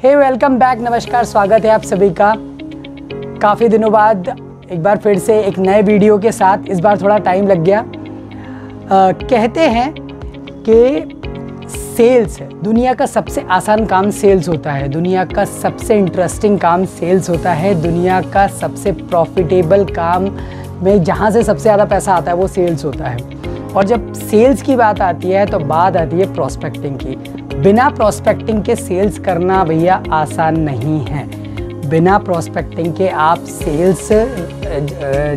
हे welcome back, नमस्कार, स्वागत है आप सभी का। काफ़ी दिनों बाद एक बार फिर से एक नए वीडियो के साथ। इस बार थोड़ा टाइम लग गया। कहते हैं कि सेल्स दुनिया का सबसे आसान काम सेल्स होता है, दुनिया का सबसे इंटरेस्टिंग काम सेल्स होता है, दुनिया का सबसे प्रॉफिटेबल काम में जहाँ से सबसे ज़्यादा पैसा आता है वो सेल्स होता है। और जब सेल्स की बात आती है तो बात आती है प्रोस्पेक्टिंग की। बिना प्रोस्पेक्टिंग के सेल्स करना भैया आसान नहीं है। बिना प्रोस्पेक्टिंग के आप सेल्स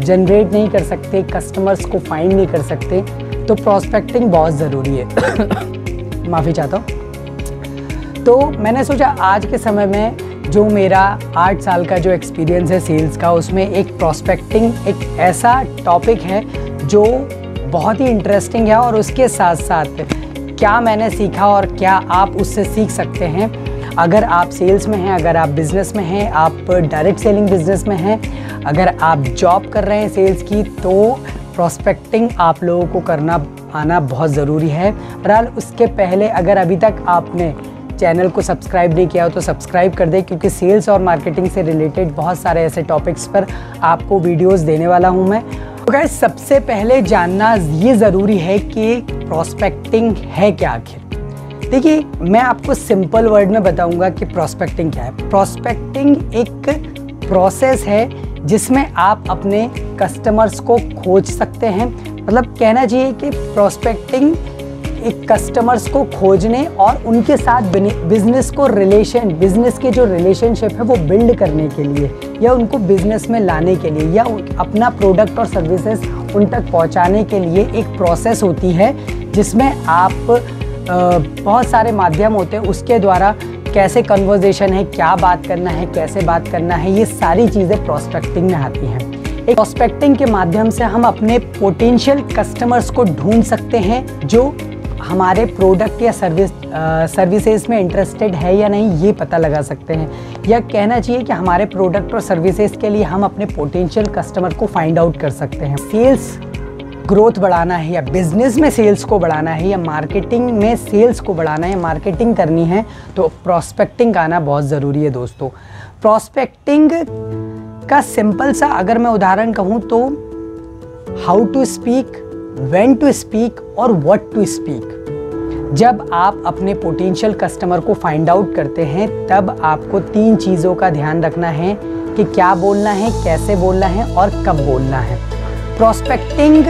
जनरेट नहीं कर सकते, कस्टमर्स को फाइंड नहीं कर सकते। तो प्रोस्पेक्टिंग बहुत ज़रूरी है। माफ़ी चाहता हूँ। तो मैंने सोचा आज के समय में जो मेरा 8 साल का जो एक्सपीरियंस है सेल्स का, उसमें एक प्रोस्पेक्टिंग एक ऐसा टॉपिक है जो बहुत ही इंटरेस्टिंग है और उसके साथ साथ क्या मैंने सीखा और क्या आप उससे सीख सकते हैं। अगर आप सेल्स में हैं, अगर आप बिज़नेस में हैं, आप डायरेक्ट सेलिंग बिज़नेस में हैं, अगर आप जॉब कर रहे हैं सेल्स की, तो प्रोस्पेक्टिंग आप लोगों को करना आना बहुत ज़रूरी है। बहरहाल उसके पहले अगर अभी तक आपने चैनल को सब्सक्राइब नहीं किया हो तो सब्सक्राइब कर दें, क्योंकि सेल्स और मार्केटिंग से रिलेटेड बहुत सारे ऐसे टॉपिक्स पर आपको वीडियोस देने वाला हूं मैं। तो गाइस, सबसे पहले जानना ये ज़रूरी है कि प्रोस्पेक्टिंग है क्या आखिर। देखिए, मैं आपको सिंपल वर्ड में बताऊंगा कि प्रोस्पेक्टिंग क्या है। प्रोस्पेक्टिंग एक प्रोसेस है जिसमें आप अपने कस्टमर्स को खोज सकते हैं। मतलब कहना चाहिए कि प्रोस्पेक्टिंग एक कस्टमर्स को खोजने और उनके साथ बिजनेस के जो रिलेशनशिप है वो बिल्ड करने के लिए, या उनको बिजनेस में लाने के लिए, या अपना प्रोडक्ट और सर्विसेज उन तक पहुंचाने के लिए एक प्रोसेस होती है, जिसमें आप बहुत सारे माध्यम होते हैं उसके द्वारा कैसे कन्वर्सेशन है, क्या बात करना है, कैसे बात करना है, ये सारी चीज़ें प्रोस्पेक्टिंग में आती हैं। एक प्रोस्पेक्टिंग के माध्यम से हम अपने पोटेंशियल कस्टमर्स को ढूंढ सकते हैं जो हमारे प्रोडक्ट या सर्विसेज में इंटरेस्टेड है या नहीं, ये पता लगा सकते हैं। या कहना चाहिए कि हमारे प्रोडक्ट और सर्विसेज के लिए हम अपने पोटेंशियल कस्टमर को फाइंड आउट कर सकते हैं। सेल्स ग्रोथ बढ़ाना है, या बिजनेस में सेल्स को बढ़ाना है, या मार्केटिंग में सेल्स को बढ़ाना है, मार्केटिंग करनी है, तो प्रोस्पेक्टिंग आना बहुत ज़रूरी है दोस्तों। प्रोस्पेक्टिंग का सिंपल सा अगर मैं उदाहरण कहूँ तो how to speak, when to speak और व्हाट टू स्पीक। जब आप अपने पोटेंशियल कस्टमर को फाइंड आउट करते हैं तब आपको 3 चीज़ों का ध्यान रखना है कि क्या बोलना है, कैसे बोलना है और कब बोलना है। प्रोस्पेक्टिंग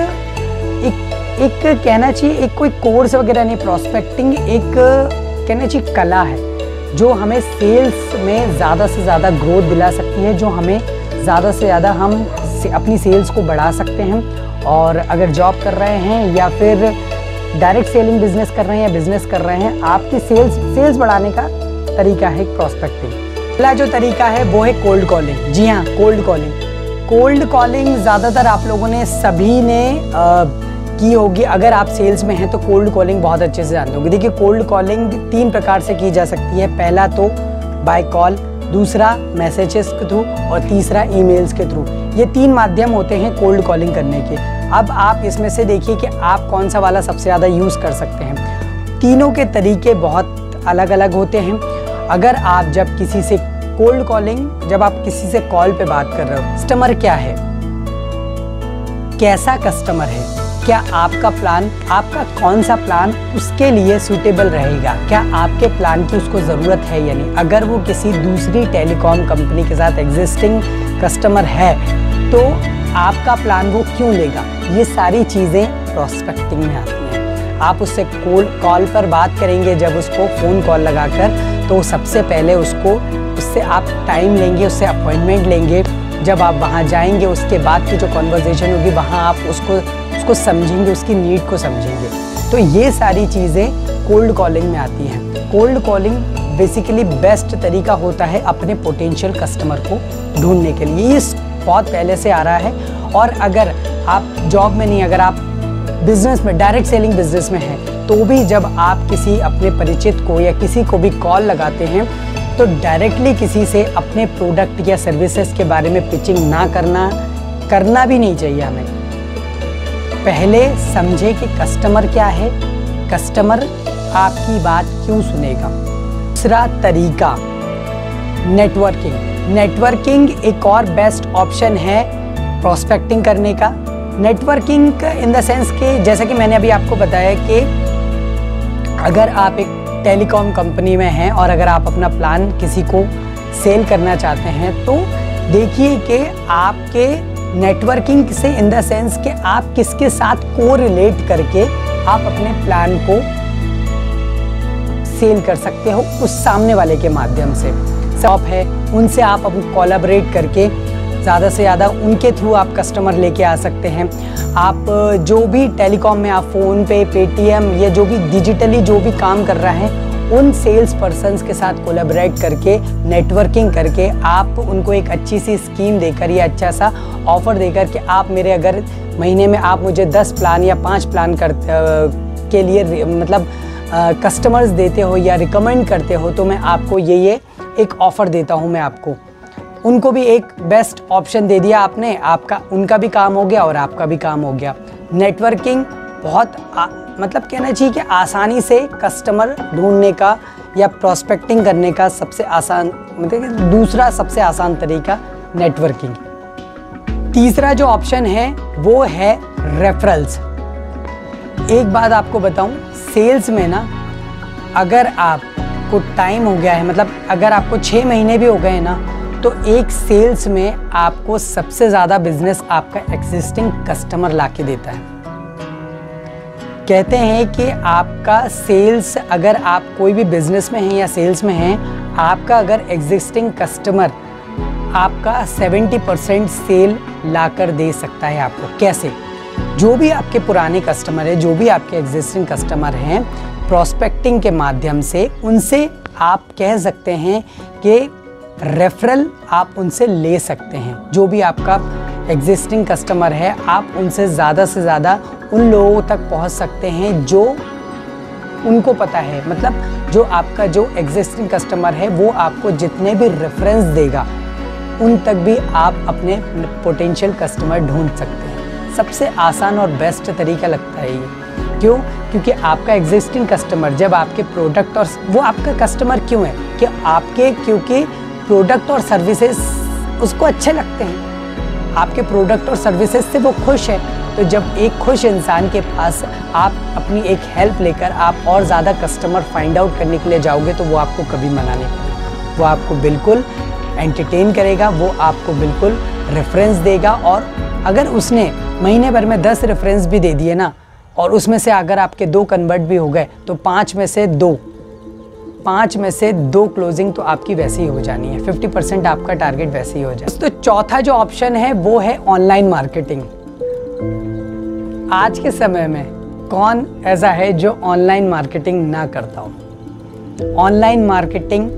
एक कहना चाहिए एक कोई कोर्स वगैरह नहीं, प्रोस्पेक्टिंग एक कहना चाहिए कला है जो हमें सेल्स में ज़्यादा से ज़्यादा ग्रोथ दिला सकती है, जो हमें ज़्यादा से ज़्यादा हम अपनी सेल्स को बढ़ा सकते हैं। और अगर जॉब कर रहे हैं या फिर डायरेक्ट सेलिंग बिजनेस कर रहे हैं या बिजनेस कर रहे हैं, आपकी सेल्स बढ़ाने का तरीका है प्रोस्पेक्टिंग। पहला जो तरीका है वो है कोल्ड कॉलिंग। जी हाँ, कोल्ड कॉलिंग ज़्यादातर आप लोगों ने सभी ने की होगी। अगर आप सेल्स में हैं तो कोल्ड कॉलिंग बहुत अच्छे से जानते होंगे। देखिए, कोल्ड कॉलिंग 3 प्रकार से की जा सकती है। पहला तो बाय कॉल, दूसरा मैसेजेस के थ्रू और तीसरा ईमेल्स के थ्रू। ये 3 माध्यम होते हैं कोल्ड कॉलिंग करने के। अब आप इसमें से देखिए कि आप कौन सा वाला सबसे ज़्यादा यूज़ कर सकते हैं। तीनों के तरीके बहुत अलग अलग होते हैं। अगर आप जब किसी से कोल्ड कॉलिंग, जब आप किसी से कॉल पे बात कर रहे हो, कस्टमर क्या है, कैसा कस्टमर है, क्या आपका प्लान, आपका कौन सा प्लान उसके लिए सूटेबल रहेगा, क्या आपके प्लान की उसको ज़रूरत है या नहीं। अगर वो किसी दूसरी टेलीकॉम कंपनी के साथ एग्जिस्टिंग कस्टमर है तो आपका प्लान वो क्यों लेगा, ये सारी चीज़ें प्रोस्पेक्टिंग में आती हैं। आप उससे कॉल पर बात करेंगे, जब उसको फ़ोन कॉल लगाकर, तो सबसे पहले उससे आप टाइम लेंगे, उससे अपॉइंटमेंट लेंगे। जब आप वहाँ जाएंगे उसके बाद की जो कन्वर्सेशन होगी वहाँ आप उसको समझेंगे, उसकी नीड को समझेंगे। तो ये सारी चीज़ें कोल्ड कॉलिंग में आती हैं। कोल्ड कॉलिंग बेसिकली बेस्ट तरीका होता है अपने पोटेंशियल कस्टमर को ढूंढने के लिए। ये बहुत पहले से आ रहा है। और अगर आप जॉब में नहीं, अगर आप बिजनेस में, डायरेक्ट सेलिंग बिजनेस में हैं, तो भी जब आप किसी अपने परिचित को या किसी को भी कॉल लगाते हैं तो डायरेक्टली किसी से अपने प्रोडक्ट या सर्विसेज के बारे में पिचिंग ना करना भी नहीं चाहिए हमें। पहले समझे कि कस्टमर क्या है, कस्टमर आपकी बात क्यों सुनेगा। दूसरा तरीका नेटवर्किंग एक और बेस्ट ऑप्शन है प्रोस्पेक्टिंग करने का। नेटवर्किंग इन द सेंस कि जैसा कि मैंने अभी आपको बताया कि अगर आप एक टेलीकॉम कंपनी में हैं और अगर आप अपना प्लान किसी को सेल करना चाहते हैं तो देखिए कि आपके नेटवर्किंग से इन द सेंस कि आप किसके साथ कोरिलेट करके आप अपने प्लान को सेल कर सकते हो उस सामने वाले के माध्यम से। शॉप है उनसे आप अब कोलैबोरेट करके ज़्यादा से ज़्यादा उनके थ्रू आप कस्टमर लेके आ सकते हैं। आप जो भी टेलीकॉम में आप फ़ोन पे, पेटीएम या जो भी डिजिटली जो भी काम कर रहा है उन सेल्स पर्सन्स के साथ कोलैबोरेट करके नेटवर्किंग करके आप उनको एक अच्छी सी स्कीम देकर या अच्छा सा ऑफ़र देकर कि आप मेरे अगर महीने में आप मुझे 10 प्लान या 5 प्लान के लिए मतलब कस्टमर्स देते हो या रिकमेंड करते हो तो मैं आपको ये एक ऑफ़र देता हूँ मैं आपको। उनको भी एक बेस्ट ऑप्शन दे दिया आपने, आपका उनका भी काम हो गया और आपका भी काम हो गया। नेटवर्किंग बहुत मतलब कहना चाहिए कि आसानी से कस्टमर ढूंढने का या प्रोस्पेक्टिंग करने का सबसे आसान मतलब दूसरा सबसे आसान तरीका नेटवर्किंग। तीसरा जो ऑप्शन है वो है रेफरल्स। एक बात आपको बताऊं, सेल्स में ना अगर आपको टाइम हो गया है मतलब अगर आपको 6 महीने भी हो गए ना तो एक सेल्स में आपको सबसे ज़्यादा बिजनेस आपका एग्जिस्टिंग कस्टमर लाके देता है। कहते हैं कि आपका सेल्स अगर आप कोई भी बिजनेस में हैं या सेल्स में हैं, आपका अगर एग्जिस्टिंग कस्टमर आपका 70% सेल लाकर दे सकता है आपको। कैसे? जो भी आपके पुराने कस्टमर है, जो भी आपके एग्जिस्टिंग कस्टमर हैं, प्रोस्पेक्टिंग के माध्यम से उनसे आप कह सकते हैं कि रेफरल आप उनसे ले सकते हैं। जो भी आपका एग्जिस्टिंग कस्टमर है आप उनसे ज़्यादा से ज़्यादा उन लोगों तक पहुंच सकते हैं जो उनको पता है। मतलब जो आपका जो एग्जिस्टिंग कस्टमर है वो आपको जितने भी रेफरेंस देगा उन तक भी आप अपने पोटेंशियल कस्टमर ढूंढ सकते हैं। सबसे आसान और बेस्ट तरीका लगता है ये। क्यों? क्योंकि आपका एग्जिस्टिंग कस्टमर जब आपके प्रोडक्ट और वो आपका कस्टमर क्यों है कि आपके क्योंकि प्रोडक्ट और सर्विसेज उसको अच्छे लगते हैं, आपके प्रोडक्ट और सर्विसेज से वो खुश है। तो जब एक खुश इंसान के पास आप अपनी एक हेल्प लेकर आप और ज़्यादा कस्टमर फाइंड आउट करने के लिए जाओगे तो वो आपको कभी मना नहीं करेगा, वो आपको बिल्कुल एंटरटेन करेगा, वो आपको बिल्कुल रेफरेंस देगा। और अगर उसने महीने भर में 10 रेफरेंस भी दे दिए ना और उसमें से अगर आपके 2 कन्वर्ट भी हो गए तो 5 में से 2 क्लोजिंग तो आपकी वैसे ही हो जानी है। 50% आपका टारगेट वैसे ही हो जाए। तो चौथा जो ऑप्शन है वो है ऑनलाइन मार्केटिंग। आज के समय में कौन ऐसा है जो ऑनलाइन मार्केटिंग ना करता हो? ऑनलाइन मार्केटिंग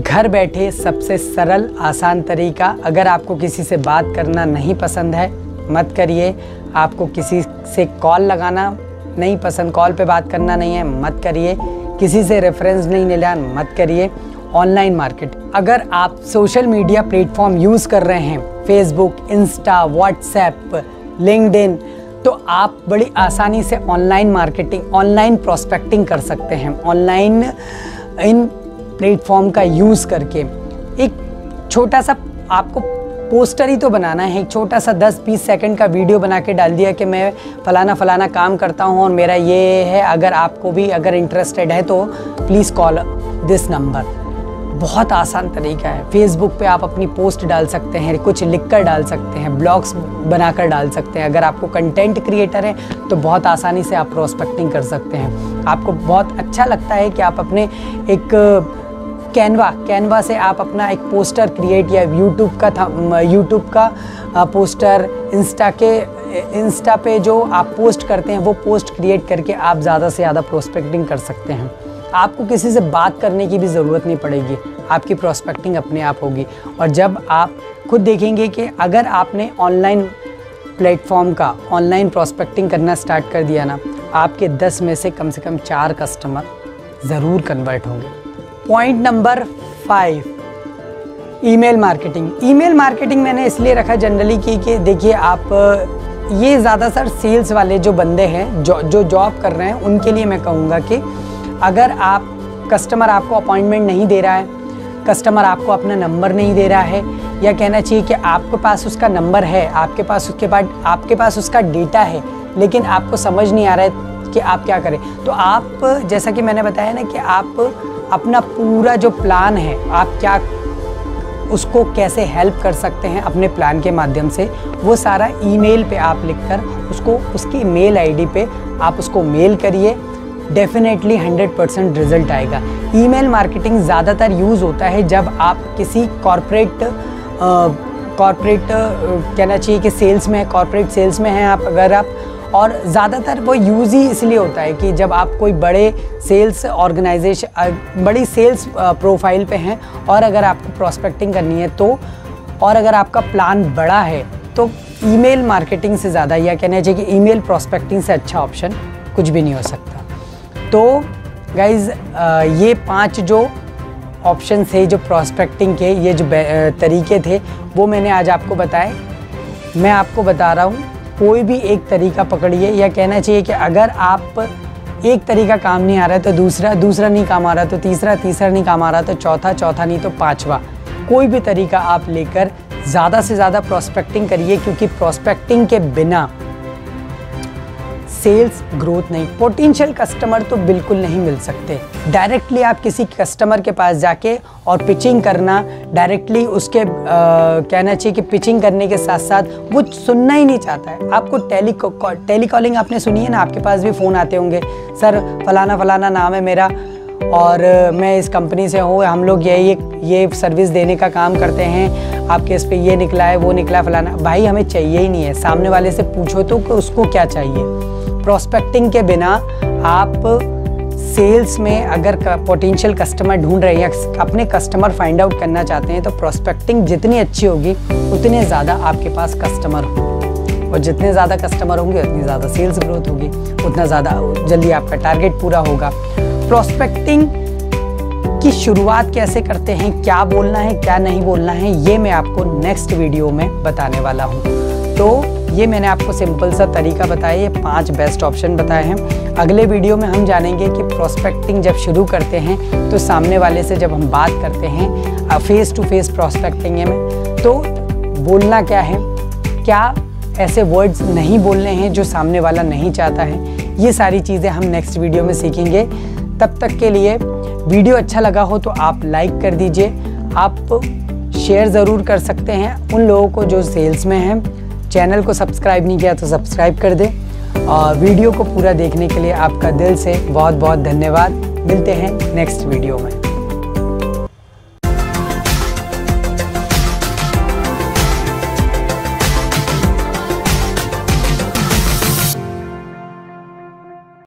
घर बैठे सबसे सरल आसान तरीका। अगर आपको किसी से बात करना नहीं पसंद है मत करिए, आपको किसी से कॉल लगाना नहीं पसंद, कॉल पे बात करना नहीं है मत करिए, किसी से रेफरेंस नहीं लेना मत करिए। ऑनलाइन मार्केट, अगर आप सोशल मीडिया प्लेटफॉर्म यूज़ कर रहे हैं, फेसबुक, इंस्टा, व्हाट्सएप, लिंक्डइन, तो आप बड़ी आसानी से ऑनलाइन मार्केटिंग, ऑनलाइन प्रोस्पेक्टिंग कर सकते हैं। ऑनलाइन इन प्लेटफॉर्म का यूज़ करके एक छोटा सा आपको पोस्टर ही तो बनाना है, एक छोटा सा 10-20 सेकंड का वीडियो बना के डाल दिया कि मैं फ़लाना काम करता हूँ और मेरा ये है, अगर आपको भी अगर इंटरेस्टेड है तो प्लीज़ कॉल दिस नंबर। बहुत आसान तरीका है। फेसबुक पे आप अपनी पोस्ट डाल सकते हैं, कुछ लिख कर डाल सकते हैं, ब्लॉग्स बनाकर डाल सकते हैं। अगर आपको कंटेंट क्रिएटर है तो बहुत आसानी से आप प्रोस्पेक्टिंग कर सकते हैं। आपको बहुत अच्छा लगता है कि आप अपने एक कैनवा से आप अपना एक पोस्टर क्रिएट या यूट्यूब का पोस्टर, इंस्टा पे जो आप पोस्ट करते हैं वो पोस्ट क्रिएट करके आप ज़्यादा से ज़्यादा प्रोस्पेक्टिंग कर सकते हैं। आपको किसी से बात करने की भी ज़रूरत नहीं पड़ेगी, आपकी प्रोस्पेक्टिंग अपने आप होगी। और जब आप खुद देखेंगे कि अगर आपने ऑनलाइन प्लेटफॉर्म का ऑनलाइन प्रोस्पेक्टिंग करना स्टार्ट कर दिया ना, आपके 10 में से कम 4 कस्टमर ज़रूर कन्वर्ट होंगे। Point number 5, email marketing. Email marketing मैंने इसलिए रखा जनरली कि देखिए आप ये ज़्यादातर सेल्स वाले जो बंदे हैं जो जॉब कर रहे हैं उनके लिए मैं कहूँगा कि अगर आप कस्टमर आपको अपॉइंटमेंट नहीं दे रहा है कस्टमर आपको अपना नंबर नहीं दे रहा है, या कहना चाहिए कि आपके पास उसका नंबर है, आपके पास उसका डेटा है, लेकिन आपको समझ नहीं आ रहा है कि आप क्या करें। तो आप, जैसा कि मैंने बताया ना, कि आप अपना पूरा जो प्लान है, आप क्या उसको कैसे हेल्प कर सकते हैं अपने प्लान के माध्यम से, वो सारा ईमेल पे आप लिखकर उसको, उसकी मेल आईडी पे आप उसको मेल करिए। डेफिनेटली 100% रिजल्ट आएगा। ईमेल मार्केटिंग ज़्यादातर यूज़ होता है जब आप किसी कॉर्पोरेट कहना चाहिए कि सेल्स में, कॉर्पोरेट सेल्स में हैं आप, अगर आप, और ज़्यादातर वो यूज़ ही इसलिए होता है कि जब आप कोई बड़े सेल्स ऑर्गेनाइजेशन, बड़ी सेल्स प्रोफाइल पे हैं, और अगर आपको प्रॉस्पेक्टिंग करनी है तो, और अगर आपका प्लान बड़ा है, तो ईमेल मार्केटिंग से ज़्यादा, या कहना चाहिए कि ईमेल प्रॉस्पेक्टिंग से अच्छा ऑप्शन कुछ भी नहीं हो सकता। तो गाइज़, ये 5 जो ऑप्शन थे, जो प्रॉस्पेक्टिंग के, ये जो तरीके थे, वो मैंने आज आपको बताए। मैं आपको बता रहा हूँ, कोई भी एक तरीका पकड़िए, या कहना चाहिए कि अगर आप एक तरीका काम नहीं आ रहा है तो दूसरा नहीं काम आ रहा तो तीसरा नहीं काम आ रहा तो चौथा नहीं तो 5वां, कोई भी तरीका आप लेकर ज़्यादा से ज़्यादा प्रॉस्पेक्टिंग करिए, क्योंकि प्रॉस्पेक्टिंग के बिना सेल्स ग्रोथ नहीं। पोटेंशियल कस्टमर तो बिल्कुल नहीं मिल सकते। डायरेक्टली आप किसी कस्टमर के पास जाके और पिचिंग करना, डायरेक्टली उसके कहना चाहिए कि पिचिंग करने के साथ साथ वो सुनना ही नहीं चाहता है। आपको टेलीकॉलिंग आपने सुनी है ना, आपके पास भी फ़ोन आते होंगे, सर फलाना नाम है मेरा और मैं इस कंपनी से हूँ, हम लोग ये सर्विस देने का काम करते हैं, आपके इस पे ये निकला है, वो निकला है, फलाना। भाई हमें चाहिए ही नहीं है, सामने वाले से पूछो तो उसको क्या चाहिए। प्रॉस्पेक्टिंग के बिना आप सेल्स में अगर पोटेंशियल कस्टमर ढूंढ रहे हैं या अपने कस्टमर फाइंड आउट करना चाहते हैं, तो प्रॉस्पेक्टिंग जितनी अच्छी होगी उतने ज़्यादा आपके पास कस्टमर होंगे, और जितने ज़्यादा कस्टमर होंगे उतनी ज़्यादा सेल्स ग्रोथ होगी, उतना ज़्यादा जल्दी आपका टारगेट पूरा होगा। प्रॉस्पेक्टिंग की शुरुआत कैसे करते हैं, क्या बोलना है क्या नहीं बोलना है, ये मैं आपको नेक्स्ट वीडियो में बताने वाला हूँ। तो ये मैंने आपको सिंपल सा तरीका बताया, ये 5 बेस्ट ऑप्शन बताए हैं। अगले वीडियो में हम जानेंगे कि प्रॉस्पेक्टिंग जब शुरू करते हैं तो सामने वाले से जब हम बात करते हैं फेस टू फेस प्रॉस्पेक्टिंग में, तो बोलना क्या है, क्या ऐसे वर्ड्स नहीं बोलने हैं जो सामने वाला नहीं चाहता है, ये सारी चीज़ें हम नेक्स्ट वीडियो में सीखेंगे। तब तक के लिए वीडियो अच्छा लगा हो तो आप लाइक कर दीजिए, आप शेयर ज़रूर कर सकते हैं उन लोगों को जो सेल्स में हैं। चैनल को सब्सक्राइब नहीं किया तो सब्सक्राइब कर दें, और वीडियो को पूरा देखने के लिए आपका दिल से बहुत बहुत धन्यवाद। मिलते हैं नेक्स्ट वीडियो में।